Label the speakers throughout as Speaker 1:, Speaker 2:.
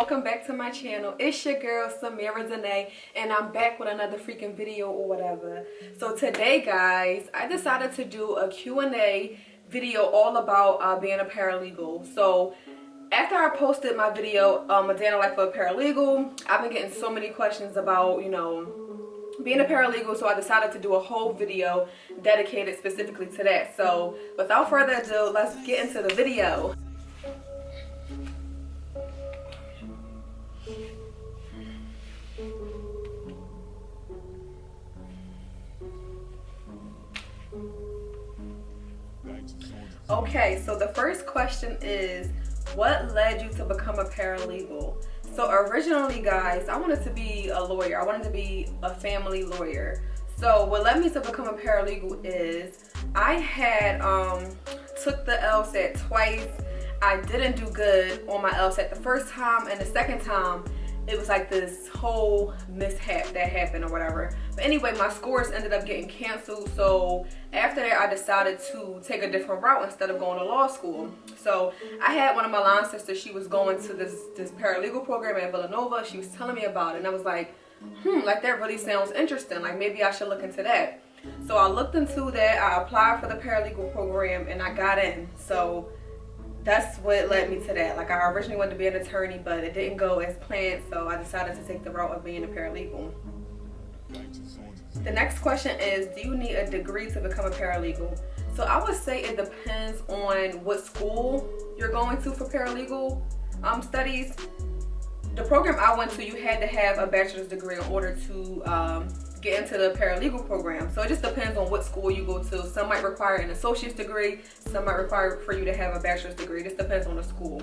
Speaker 1: welcome back to my channel. It's your girl Samira Danae, and I'm back with another freaking video or whatever. So today, guys, I decided to do a Q&A video all about being a paralegal. So after I posted my video, A Day in the Life of a Paralegal, I've been getting so many questions about, being a paralegal, so I decided to do a whole video dedicated specifically to that. So without further ado, let's get into the video. Okay, so the first question is, what led you to become a paralegal? So originally, guys, I wanted to be a lawyer. I wanted to be a family lawyer. So what led me to become a paralegal is I had took the LSAT twice. I didn't do good on my LSAT the first time, and the second time it was like this whole mishap that happened or whatever. But anyway, my scores ended up getting canceled. So after that, I decided to take a different route instead of going to law school. So I had one of my line sisters, she was going to this paralegal program at Villanova. She was telling me about it, and I was like, like that really sounds interesting. Like maybe I should look into that. So I looked into that. I applied for the paralegal program and I got in. So that's what led me to that. Like I originally wanted to be an attorney, but it didn't go as planned, so I decided to take the route of being a paralegal. The next question is, do you need a degree to become a paralegal? So I would say it depends on what school you're going to for paralegal studies. The program I went to, you had to have a bachelor's degree in order to get into the paralegal program. So it just depends on what school you go to. Some might require an associate's degree, some might require for you to have a bachelor's degree. It just depends on the school.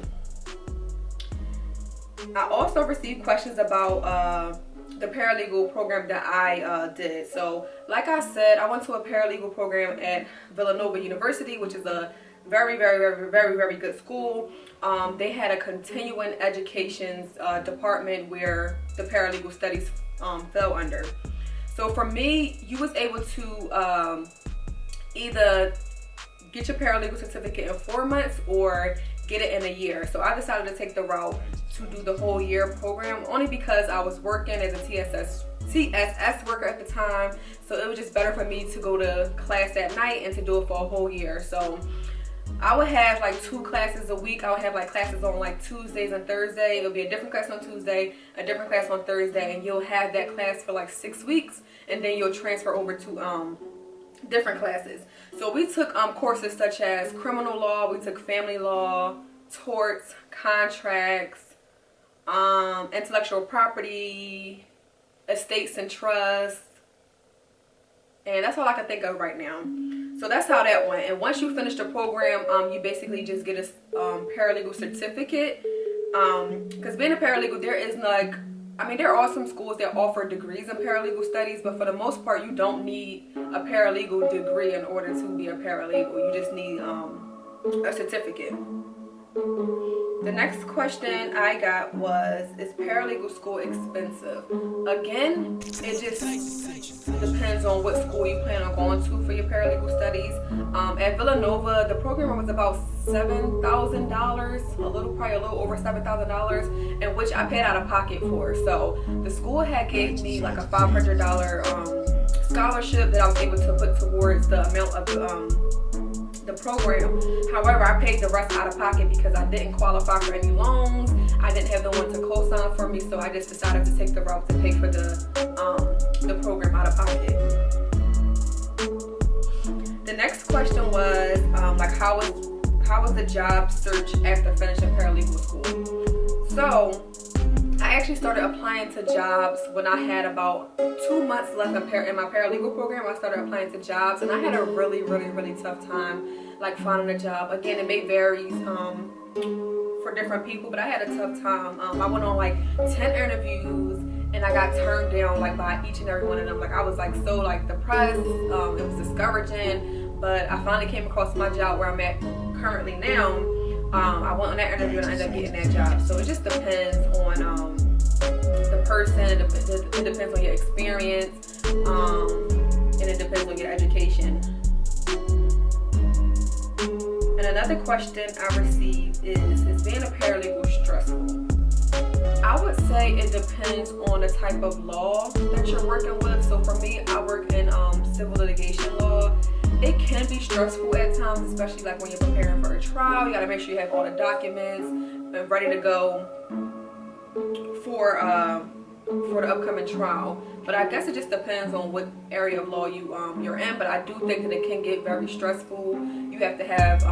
Speaker 1: I also received questions about the paralegal program that I did. So like I said, I went to a paralegal program at Villanova University, which is a very good school. They had a continuing education department where the paralegal studies fell under. So for me, you was able to either get your paralegal certificate in 4 months or get it in a year. So I decided to take the route to do the whole year program, only because I was working as a TSS worker at the time. So it was just better for me to go to class at night and to do it for a whole year. So I would have like 2 classes a week. I would have like classes on like Tuesdays and Thursday. It'll be a different class on Tuesday, a different class on Thursday, and you'll have that class for like 6 weeks, and then you'll transfer over to different classes. So we took courses such as criminal law, we took family law, torts, contracts, intellectual property, estates and trusts, and that's all I can think of right now. So that's how that went. And once you finish the program, you basically just get a paralegal certificate. Because being a paralegal, there are some schools that offer degrees in paralegal studies, but for the most part, you don't need a paralegal degree in order to be a paralegal. You just need a certificate. The next question I got was, is paralegal school expensive? Again, it just depends on what school you plan on going to for your paralegal studies. At Villanova, the program was about $7,000, probably a little over $7,000, and which I paid out of pocket for. So the school had gave me like a $500 scholarship that I was able to put towards the amount of the program. However, I paid the rest out of pocket because I didn't qualify for any loans. I didn't have no one to co-sign for me, so I just decided to take the route to pay for the program out of pocket. The next question was how was the job search after finishing paralegal school? So I actually started applying to jobs when I had about 2 months left in my paralegal program. I started applying to jobs, and I had a really tough time like finding a job. Again, it may vary for different people, but I had a tough time. I went on like 10 interviews, and I got turned down like by each and every one of them. Like I was like so like depressed. It was discouraging, but I finally came across my job where I'm at currently now. I went on that interview and I ended up getting that job. So it just depends on the person, it depends on your experience, and it depends on your education. And another question I received is being a paralegal stressful? say it depends on the type of law that you're working with. So for me, I work in civil litigation law. It can be stressful at times, especially like when you're preparing for a trial. You got to make sure you have all the documents and ready to go for the upcoming trial. But I guess it just depends on what area of law you're in. But I do think that it can get very stressful. You have to have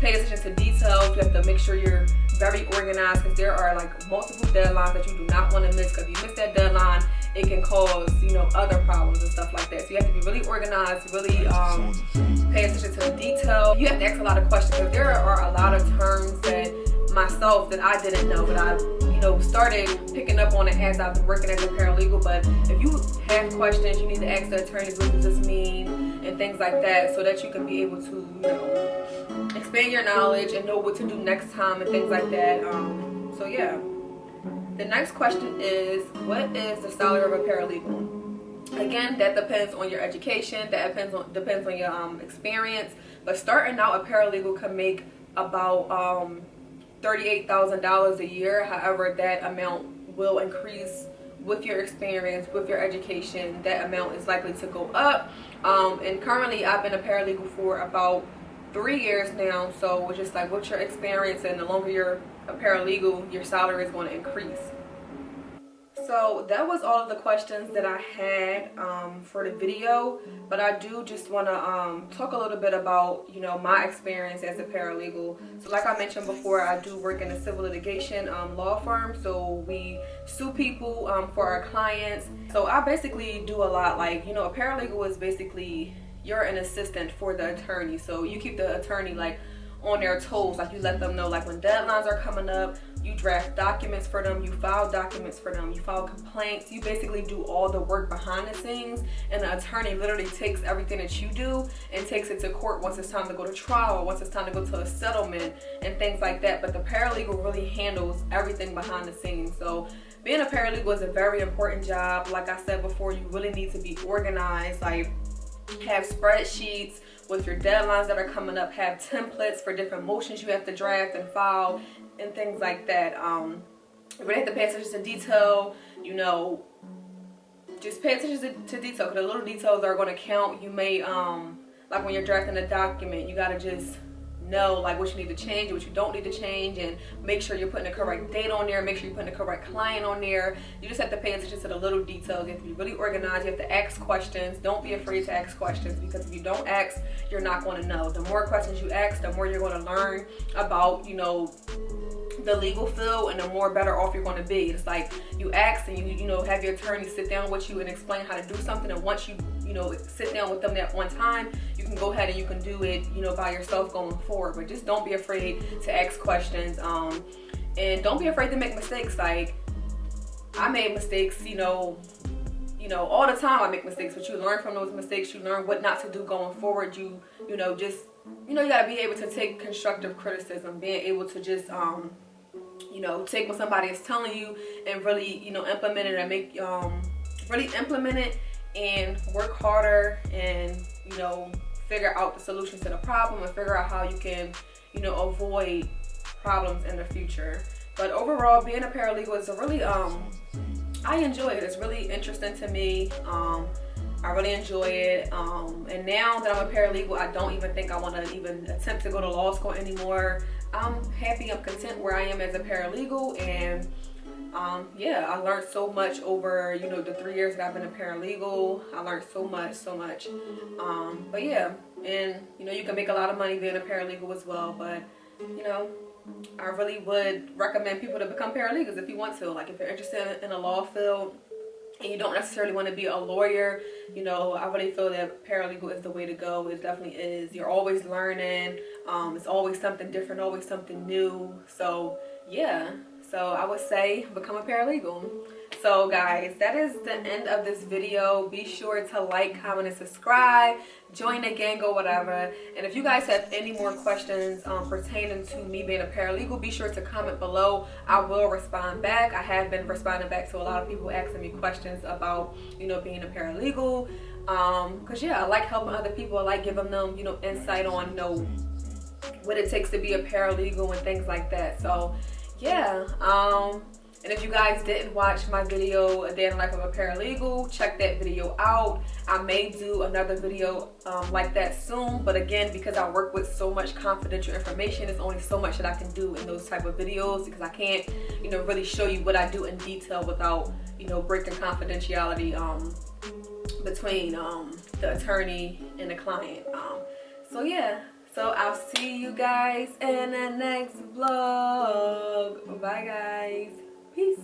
Speaker 1: pay attention to details. You have to make sure you're very organized, because there are like multiple deadlines that you do not want to miss. Because if you miss that deadline, it can cause, you know, other problems and stuff like that. So you have to be really organized, really pay attention to the detail. You have to ask a lot of questions, because there are a lot of terms that I didn't know, but I started picking up on it as I've been working as a paralegal. But if you have questions, you need to ask the attorneys, what does this mean, and things like that, so that you can be able to, you know, expand your knowledge and know what to do next time and things like that. So yeah. The next question is, what is the salary of a paralegal? Again, that depends on your education, that depends on your experience. But starting out, a paralegal can make about $38,000 a year. However, that amount will increase with your experience, with your education. That amount is likely to go up. And currently, I've been a paralegal for about 3 years now. So it's just like with your experience, and the longer you're a paralegal, your salary is going to increase. So that was all of the questions that I had for the video, but I do just want to talk a little bit about, you know, my experience as a paralegal. So like I mentioned before, I do work in a civil litigation law firm. So we sue people for our clients. So I basically do a lot. Like, you know, a paralegal is basically, you're an assistant for the attorney. So you keep the attorney like on their toes. Like, you let them know like when deadlines are coming up. You draft documents for them, you file documents for them, you file complaints. You basically do all the work behind the scenes, and the attorney literally takes everything that you do and takes it to court once it's time to go to trial, or once it's time to go to a settlement and things like that. But the paralegal really handles everything behind the scenes. So being a paralegal is a very important job. Like I said before, you really need to be organized, like have spreadsheets with your deadlines that are coming up, have templates for different motions you have to draft and file and things like that. You really have to pay attention to detail, you know, just pay attention to detail, because the little details are going to count. You may, like when you're drafting a document, you got to just know like what you need to change and what you don't need to change, and make sure you're putting the correct date on there, make sure you're putting the correct client on there. You just have to pay attention to the little details. You have to be really organized. You have to ask questions. Don't be afraid to ask questions, because if you don't ask, you're not going to know. The more questions you ask, the more you're going to learn about, you know, the legal field, and the more better off you're going to be. It's like you ask, and you know, have your attorney sit down with you and explain how to do something, and once you sit down with them that one time, you can go ahead and you can do it, you know, by yourself going forward. But just don't be afraid to ask questions, and don't be afraid to make mistakes. Like, I made mistakes, you know, all the time I make mistakes, but you learn from those mistakes. You learn what not to do going forward. You know, just, you know, you gotta be able to take constructive criticism, being able to just, you know, take what somebody is telling you and really, you know, implement it, and make, really implement it and work harder, and, you know, figure out the solution to the problem, and figure out how you can, you know, avoid problems in the future. But overall, being a paralegal is a really, I enjoy it. It's really interesting to me. I really enjoy it. And now that I'm a paralegal, I don't even think I want to even attempt to go to law school anymore. I'm happy, I'm content where I am as a paralegal, and yeah, I learned so much over, you know, the 3 years that I've been a paralegal. I learned so much. But yeah, and you know, you can make a lot of money being a paralegal as well. But you know, I really would recommend people to become paralegals if you want to. Like, if you're interested in a law field and you don't necessarily want to be a lawyer, you know, I really feel that paralegal is the way to go. It definitely is. You're always learning. It's always something different, always something new. So yeah, so I would say become a paralegal. So guys, that is the end of this video. Be sure to like, comment, and subscribe. Join the gang or whatever. And if you guys have any more questions pertaining to me being a paralegal, be sure to comment below. I will respond back. I have been responding back to a lot of people asking me questions about, you know, being a paralegal. Cause yeah, I like helping other people. I like giving them, you know, insight on, you know, what it takes to be a paralegal and things like that. So yeah, And if you guys didn't watch my video, A Day in the Life of a Paralegal, check that video out. I may do another video like that soon, but again, because I work with so much confidential information, there's only so much that I can do in those type of videos, because I can't, you know, really show you what I do in detail without, you know, breaking confidentiality between the attorney and the client. So yeah, so I'll see you guys in the next vlog. Bye guys. Peace.